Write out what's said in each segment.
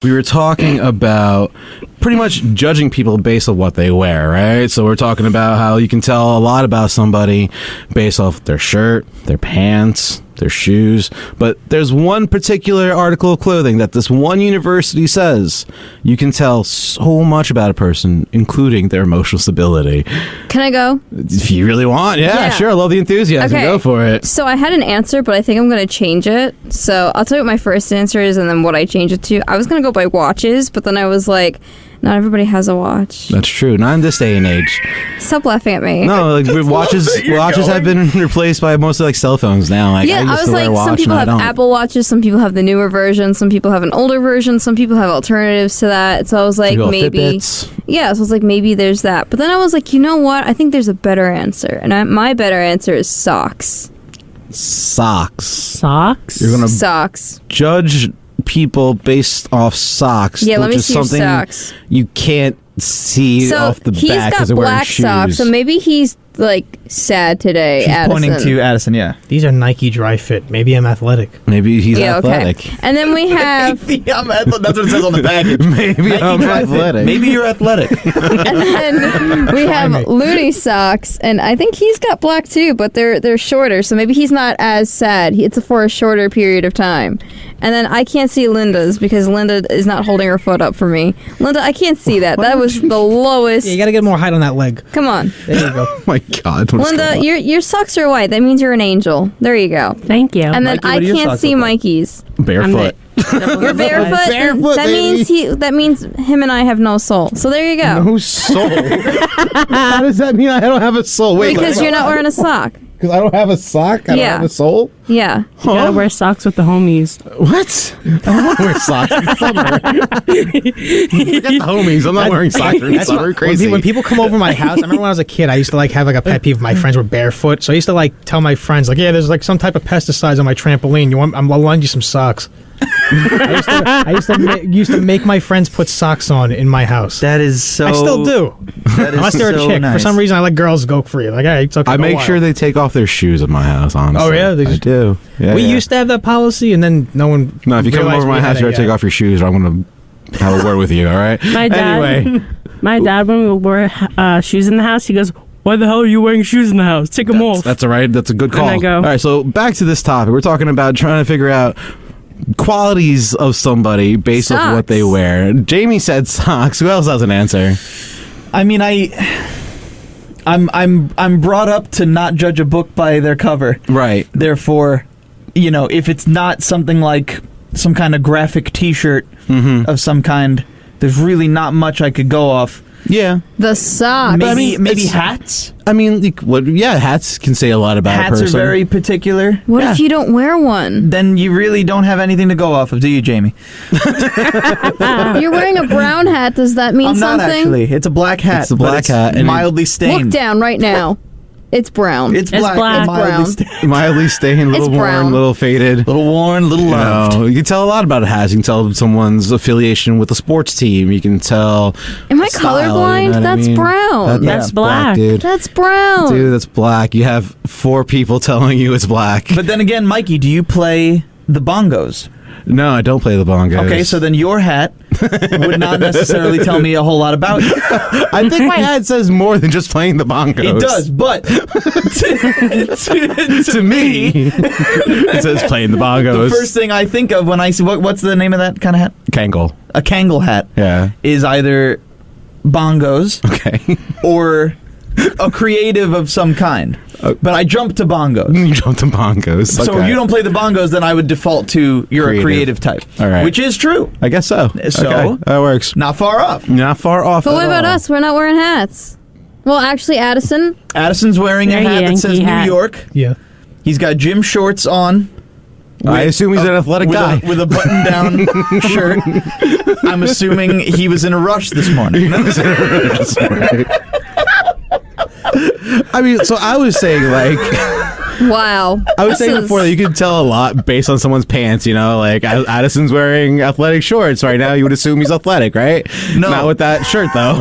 We were talking about pretty much judging people based on what they wear, right? So we're talking about how you can tell a lot about somebody based off their shirt, their pants, their shoes. But there's one particular article of clothing that this one university says you can tell so much about a person, including their emotional stability. Can I go? If you really want, yeah. Sure. I love the enthusiasm. Okay. Go for it. So I had an answer, but I think I'm going to change it. So I'll tell you what my first answer is and then what I change it to. I was going to go by watches, but then I was like, not everybody has a watch. That's true. Not in this day and age. Stop laughing at me. No, like watches have been replaced by mostly like cell phones now. Like, yeah, I was like, some people have Apple Watches, some people have the newer version, some people have an older version, some people have alternatives to that. So I was like, maybe. Fitbits. Yeah, so I was like, maybe there's that. But then I was like, you know what? I think there's a better answer. And my better answer is socks. Socks. You're gonna socks. Judge people based off socks. Yeah, let me is see your something socks. You can't see off the back because they're wearing shoes. He's got black socks, so maybe he's like sad today. She's Addison. pointing to Addison. Yeah, these are Nike Dry Fit. Maybe I'm athletic. Maybe he's athletic. Okay. And then we have. Maybe I'm athletic. That's what it says on the package. Maybe I'm athletic. Maybe you're athletic. And then we have Looney socks, and I think he's got black too, but they're shorter, so maybe he's not as sad. It's for a shorter period of time. And then I can't see Linda's because Linda is not holding her foot up for me. Linda, I can't see that. That was the lowest. Yeah, you gotta get more height on that leg. Come on. There you go. Oh my God. Linda, your socks are white. That means you're an angel. There you go. Thank you. And then Mikey, what do your I can't socks see look like? Mikey's. Barefoot. You're barefoot. Barefoot, That means him and I have no soul. So there you go. No soul. How does that mean I don't have a soul? Wait, Because you're not wearing a sock. Because I don't have a sock? I don't have a soul? Yeah. You gotta wear socks with the homies. What? I don't want to wear socks in summer. Forget the homies. I'm not wearing socks in summer. Crazy. When people come over my house, I remember when I was a kid, I used to like have like a pet peeve. My friends were barefoot, so I used to like tell my friends like, yeah, there's like some type of pesticides on my trampoline. I'll lend you some socks. I used to make my friends put socks on in my house. That is so. I still do. That is Unless they're so a chick. nice. For some reason, I let girls go free. Like, hey, it's okay. I make sure they take off their shoes at my house, honestly. Oh, yeah? I do. Yeah, We used to have that policy, and then no one. No, if you come realized over my we house, had you it, gotta take off your shoes, or I'm gonna have a word with you, all right? My dad, Anyway. my dad, when we wear shoes in the house, he goes, "Why the hell are you wearing shoes in the house? Take them off." That's all right. That's a good call. I go. All right, so back to this topic. We're talking about trying to figure out qualities of somebody based off what they wear. Jamie said socks. Who else has an answer? I mean, I'm brought up to not judge a book by their cover. Right. Therefore, if it's not something like some kind of graphic T-shirt of some kind, there's really not much I could go off. Yeah. The socks. Maybe hats. I mean, hats can say a lot about a person. Hats are very particular. What if you don't wear one? Then you really don't have anything to go off of, do you, Jamie? You're wearing a brown hat. Does that mean I'm something? not actually. It's a black hat. It's a black hat. And mildly stained. Look down right now. It's brown. It's black. black. And mildly Brown. stained. Mildly stained, little It's brown. worn, little faded. Little worn, little loved. You can tell a lot about a hat. You can tell someone's affiliation with a sports team. You can tell. Am I style, colorblind? you know what I That's mean? brown. That's black. dude. That's brown. Dude, that's black. You have 4 people telling you it's black. But then again, Mikey, do you play the bongos? No, I don't play the bongos. Okay, so then your hat would not necessarily tell me a whole lot about you. I think my hat says more than just playing the bongos. It does, but To me, it says playing the bongos. the first thing I think of when I see what's the name of that kind of hat? Kangle. A Kangol hat. Yeah. Is either bongos Okay. or a creative of some kind. But I jump to bongos. You jump to bongos. So Okay. if you don't play the bongos, then I would default to you're a creative type. All right. Which is true. I guess so. So- Okay, that works. Not far off. Not far off. But what at about all. us? We're not wearing hats. Well, actually, Addison. Addison's wearing a Very hat that Yankee says hat. New York. Yeah. He's got gym shorts on. I assume he's an athletic guy. With a button-down shirt. I'm assuming he was in a rush this morning. I mean, so I was saying, like, Wow. I was saying before that you could tell a lot based on someone's pants, like Addison's wearing athletic shorts right now. You would assume he's athletic, right? No. Not with that shirt, though.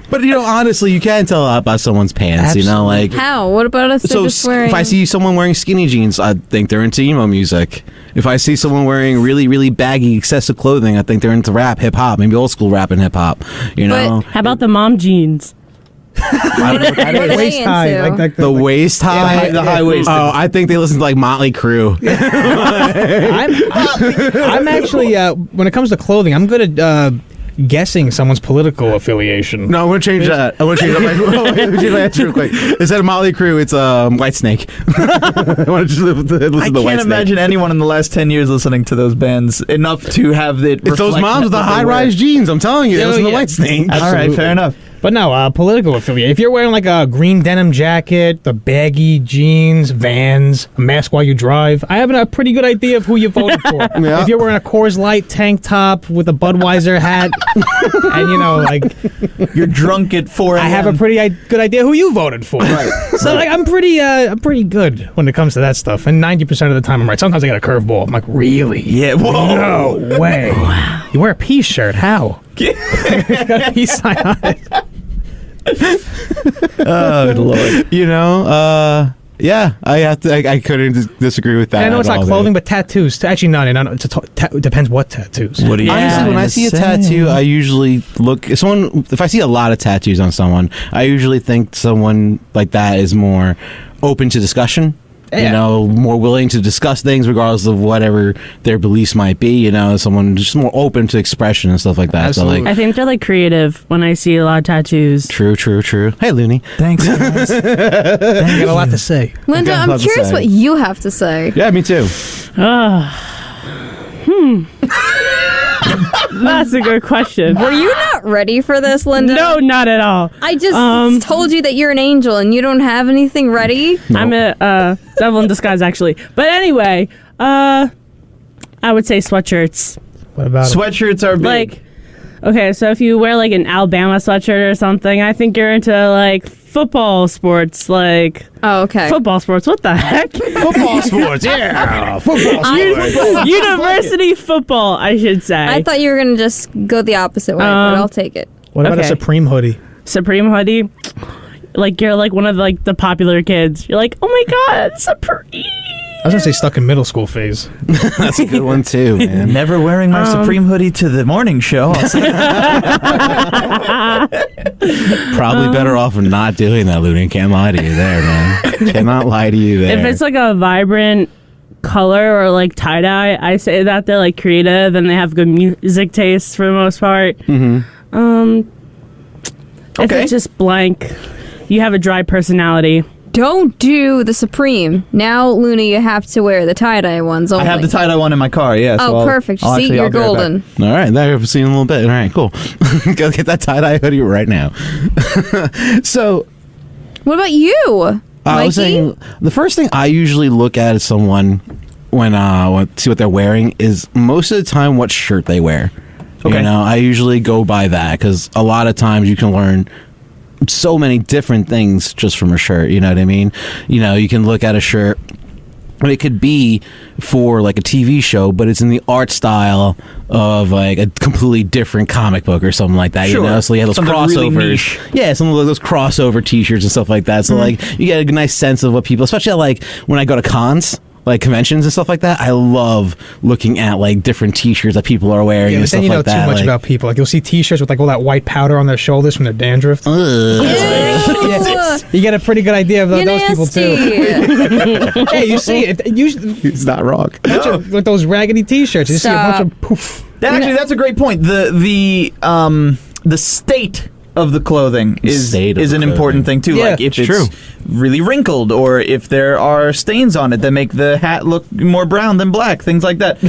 But, honestly, you can tell a lot about someone's pants, like. How? What about us? So Just wearing... if I see someone wearing skinny jeans, I think they're into emo music. If I see someone wearing really, really baggy, excessive clothing, I think they're into rap, hip hop, maybe old school rap and hip hop. You know, How about the mom jeans? I don't know what that What are is. they Waist high, into? like The waist high, the high waist. Oh, I think they listen to like Motley Crue. I'm actually when it comes to clothing, I'm good at guessing someone's political affiliation. No, I want to change that. I want to change my answer real quick. Instead of Motley Crue, it's Whitesnake. I want to just listen to I can't Whitesnake. imagine anyone in the last 10 years listening to those bands enough to have it. It's those reflect moms with the what they high-rise wear. jeans. I'm telling you, they Oh, listen to yeah. Whitesnake. All right, fair enough. But no, political affiliation. If you're wearing like a green denim jacket, the baggy jeans, Vans, a mask while you drive, I have a pretty good idea of who you voted for. Yeah. If you're wearing a Coors Light tank top with a Budweiser hat, and you know, like You're drunk at 4 a.m. I have a pretty good idea who you voted for. Right. So like I'm pretty good when it comes to that stuff, and 90% of the time I'm right. Sometimes I get a curveball. I'm like, really? Yeah, whoa. No way. Wow. You wear a peace shirt? How? It's got a peace sign on it. Oh, Lord. You know, yeah, I couldn't disagree with that. And I know it's at not all, clothing, man. but tattoos. Actually, no, it depends what tattoos. What do you Honestly, when I see a tattoo, I usually look. If I see a lot of tattoos on someone, I usually think someone like that is more open to discussion. You Yeah. know, more willing to discuss things regardless of whatever their beliefs might be. You know, someone just more open to expression and stuff like that. Absolutely. So, like, I think they're like creative when I see a lot of tattoos. true. Hey, Looney. Thanks, guys. You got a lot to say. Linda, Okay, I'm love to curious say. what you have to say. Yeah, me too. That's a good question. Were you not ready for this, Linda? No, not at all. I just told you that you're an angel and you don't have anything ready. I'm a devil in disguise, actually. But anyway, I would say sweatshirts. What about Sweatshirts are big. Like, okay, so if you wear like an Alabama sweatshirt or something, I think you're into like football sports, like Oh, okay. football sports. What the heck? Football sports, yeah. Football University football, I should say. I thought you were going to just go the opposite way, but I'll take it. What about a Okay. Supreme hoodie? Supreme hoodie. Like you're like one of like the popular kids. You're like, oh my god, Supreme. I was gonna say stuck in middle school phase. That's a good one too, man. Never wearing my Supreme hoodie to the morning show. I'll say Probably better off not doing that, Looney. Can't lie to you there, man. Cannot lie to you there. If it's like a vibrant color or like tie dye, I say that they're like creative and they have good music taste for the most part. If Okay. it's just blank, you have a dry personality. Don't do the Supreme. Now, Looney, you have to wear the tie-dye ones only. I have the tie-dye one in my car, yeah. so Oh, I'll- perfect. I'll See, actually- you're I'll be right golden. back. All right, there I've seen a little bit. All right, cool. Go get that tie-dye hoodie right now. So, What about you, I was Mikey? saying the first thing I usually look at is someone when see what they're wearing is most of the time what shirt they wear. Okay. You know, I usually go by that because a lot of times you can learn so many different things just from a shirt. You know what I mean? You know, you can look at a shirt. And it could be for like a TV show, but it's in the art style of like a completely different comic book or something like that. Sure. You know, so you have those Something crossovers. really niche. Yeah, some of those crossover T-shirts and stuff like that. So like you get a nice sense of what people, especially like when I go to cons, like conventions and stuff like that. I love looking at like different T-shirts that people are wearing Yeah, and but stuff then you know like that. too much like, about people. Like you'll see T-shirts with like all that white powder on their shoulders from their dandruff. Ew. You get a pretty good idea of You're those people too. nasty. Hey, you see it? You He's not wrong. with those raggedy T-shirts, you see a bunch Stop. of poof. That's a great point. The state of the clothing is State of an the clothing. important thing too. Yeah, like if it's it's true. really wrinkled or if there are stains on it that make the hat look more brown than black, things like that.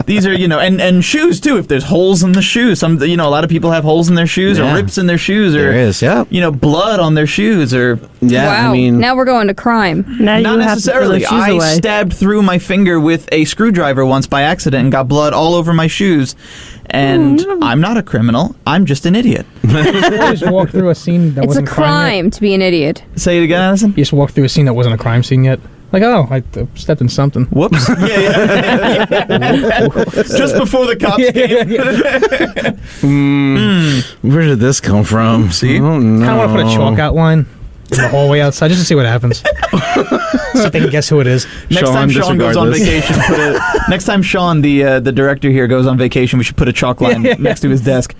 These are you know, and shoes too. If there's holes in the shoes, a lot of people have holes in their shoes Yeah. or rips in their shoes or There is, yeah. blood on their shoes or Yeah, wow. I mean, now we're going to crime. Now not you have to throw necessarily. the shoes I away. stabbed through my finger with a screwdriver once by accident and got blood all over my shoes. And I'm not a criminal. I'm just an idiot. You just walk through a scene that It's a wasn't crime to be an idiot. Say it again, Addison. You just walk through a scene that wasn't a crime scene yet. Like, oh, I stepped in something. Whoops. yeah. Just before the cops came. where did this come from? See? I don't know. Kind of want to put a chalk outline. in the hallway outside just to see what happens. See if they can guess who it is. Next time Sean goes on vacation, next time Sean, the director here, goes on vacation, we should put a chalk line next to his desk.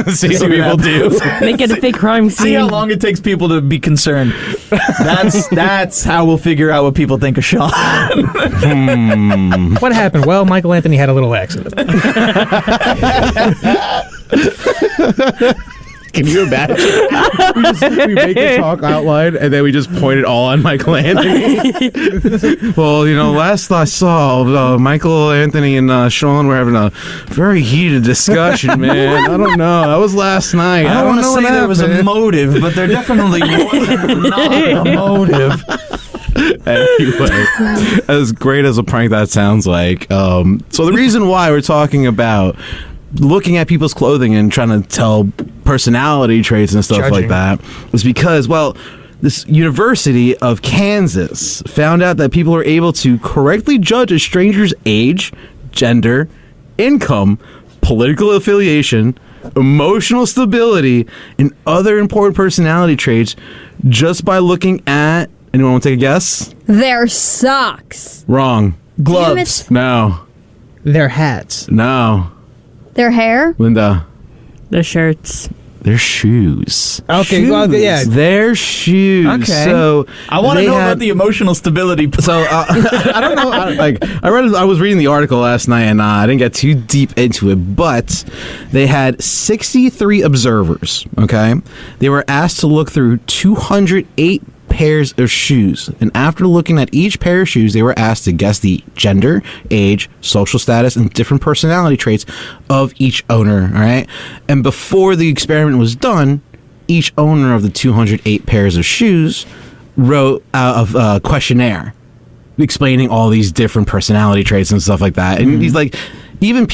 See what people do. Make it a fake crime scene. See how long it takes people to be concerned. That's how we'll figure out what people think of Sean. What happened? Well, Michael Anthony had a little accident. Can you imagine? we make the talk outline and then we just point it all on Michael Anthony. Well, last I saw, Michael Anthony and Sean were having a very heated discussion, man. I don't know. That was last night. I don't want to know say what there was a happened. motive, but there definitely was not a motive. Anyway, as great as a prank that sounds like. So the reason why we're talking about looking at people's clothing and trying to tell personality traits and stuff like that is because, this University of Kansas found out that people are able to correctly judge a stranger's age, gender, income, political affiliation, emotional stability, and other important personality traits just by looking at, anyone want to take a guess? Their socks. Wrong. Gloves. No. Their hats. No. Their hair. Linda. The shirts. Their shoes. Okay, well, yeah. Their shoes. Okay. So I want to know about the emotional stability. So I don't know. I was reading the article last night, and I didn't get too deep into it. But they had 63 observers. Okay, they were asked to look through 208 pairs of shoes, and after looking at each pair of shoes, they were asked to guess the gender, age, social status, and different personality traits of each owner. All right, and before the experiment was done, each owner of the 208 pairs of shoes wrote out a questionnaire explaining all these different personality traits and stuff like that. And he's like, even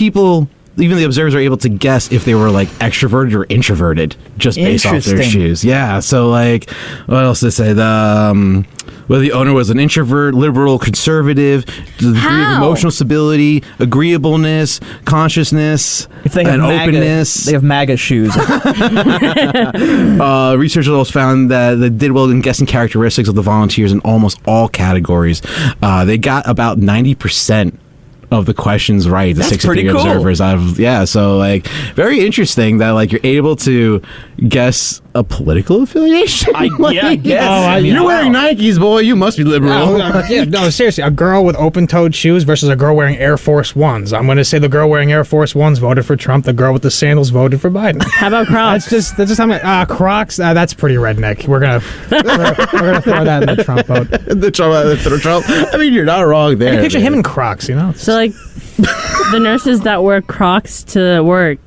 the observers are able to guess if they were like extroverted or introverted just based off their shoes. Yeah. So like, what else did they say? Whether the owner was an introvert, liberal, conservative, the degree of emotional stability, agreeableness, consciousness, If they have and MAGA, openness. they have MAGA shoes. Researchers also found that they did well in guessing characteristics of the volunteers in almost all categories. They got about 90% of the questions right. The That's 63 pretty cool. observers out of, so like very interesting that like you're able to guess a political affiliation. Yeah, I guess. You're wearing Nikes, boy. You must be liberal. No, seriously. A girl with open-toed shoes versus a girl wearing Air Force Ones. I'm going to say the girl wearing Air Force Ones voted for Trump. The girl with the sandals voted for Biden. How about Crocs? That's just how many. Crocs. That's pretty redneck. We're gonna throw that in the Trump vote. the Trump. I mean, you're not wrong there. I can picture man. him in Crocs. So like the nurses that wear Crocs to work.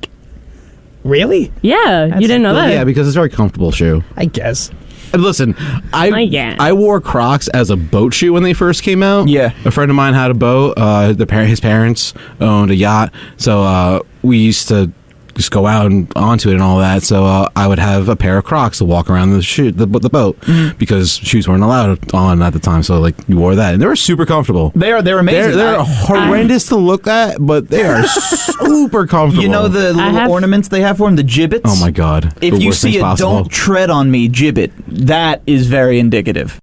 Really? Yeah, you didn't know Well, that? yeah, because it's a very comfortable shoe. I guess. And listen, I wore Crocs as a boat shoe when they first came out. Yeah. A friend of mine had a boat. His parents owned a yacht, so we used to just go out and onto it and all that. So I would have a pair of Crocs to walk around the boat because shoes weren't allowed on at the time. So like you wore that, and they were super comfortable. They're amazing. They're horrendous to look at, but they are super comfortable. You know the little ornaments they have for them, the gibbets? Oh my god! If The you worst see things a possible. "Don't tread on me" gibbet, that is very indicative.